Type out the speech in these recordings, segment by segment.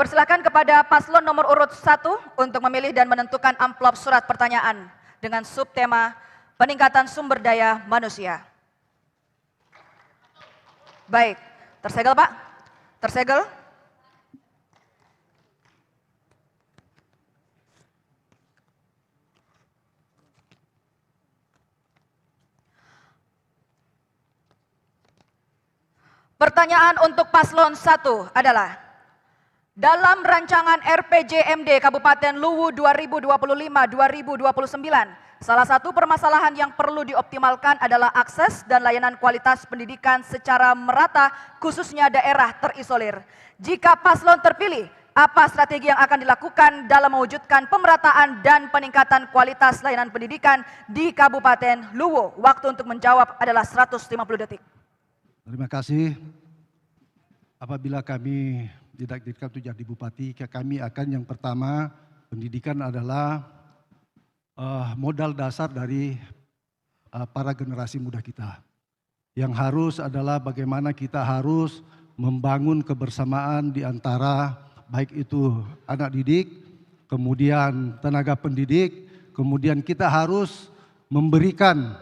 persilahkan kepada paslon nomor urut 1 untuk memilih dan menentukan amplop surat pertanyaan dengan subtema peningkatan sumber daya manusia. Baik, tersegel Pak, tersegel. Pertanyaan untuk paslon 1 adalah, dalam rancangan RPJMD Kabupaten Luwu 2025-2029, salah satu permasalahan yang perlu dioptimalkan adalah akses dan layanan kualitas pendidikan secara merata khususnya daerah terisolir. Jika paslon terpilih, apa strategi yang akan dilakukan dalam mewujudkan pemerataan dan peningkatan kualitas layanan pendidikan di Kabupaten Luwu? Waktu untuk menjawab adalah 150 detik. Terima kasih. Apabila kami ditakdirkan untuk jadi bupati, kami akan yang pertama, pendidikan adalah modal dasar dari para generasi muda kita. Yang harus adalah bagaimana kita harus membangun kebersamaan di antara baik itu anak didik, kemudian tenaga pendidik, kemudian kita harus memberikan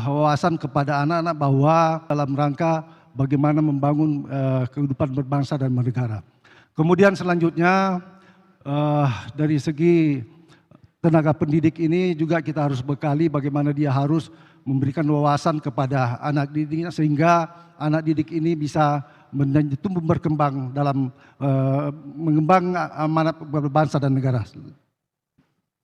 wawasan kepada anak-anak bahwa dalam rangka bagaimana membangun kehidupan berbangsa dan bernegara. Kemudian selanjutnya dari segi tenaga pendidik ini juga kita harus bekali bagaimana dia harus memberikan wawasan kepada anak didiknya sehingga anak didik ini bisa tumbuh berkembang dalam mengembang amanat berbangsa dan negara.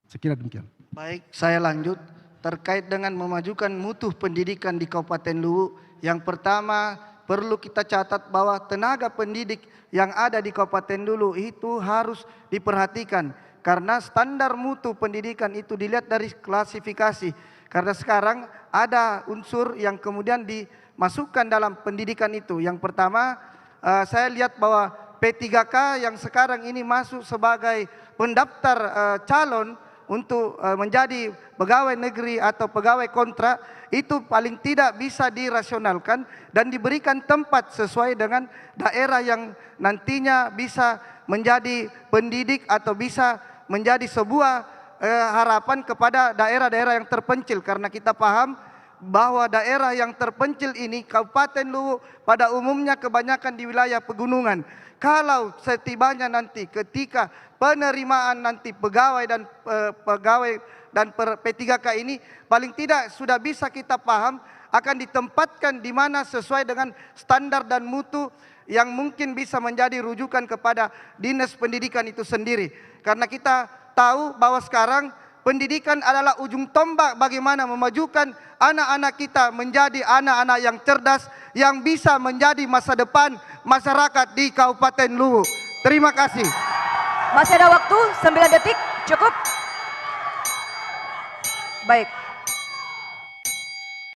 Sekira demikian. Baik, saya lanjut. Terkait dengan memajukan mutu pendidikan di Kabupaten Luwu, yang pertama perlu kita catat bahwa tenaga pendidik yang ada di Kabupaten Luwu itu harus diperhatikan karena standar mutu pendidikan itu dilihat dari klasifikasi. Karena sekarang ada unsur yang kemudian dimasukkan dalam pendidikan itu. Yang pertama saya lihat bahwa P3K yang sekarang ini masuk sebagai pendaftar calon untuk menjadi pegawai negeri atau pegawai kontrak itu paling tidak bisa dirasionalkan dan diberikan tempat sesuai dengan daerah yang nantinya bisa menjadi pendidik atau bisa menjadi sebuah harapan kepada daerah-daerah yang terpencil, karena kita paham bahwa daerah yang terpencil ini Kabupaten Luwu pada umumnya kebanyakan di wilayah pegunungan. Kalau setibanya nanti ketika penerimaan nanti pegawai dan P3K ini paling tidak sudah bisa kita paham akan ditempatkan di mana sesuai dengan standar dan mutu yang mungkin bisa menjadi rujukan kepada dinas pendidikan itu sendiri. Karena kita tahu bahwa sekarang pendidikan adalah ujung tombak bagaimana memajukan anak-anak kita menjadi anak-anak yang cerdas yang bisa menjadi masa depan masyarakat di Kabupaten Luwu. Terima kasih. Masih ada waktu 9 detik, cukup? Baik.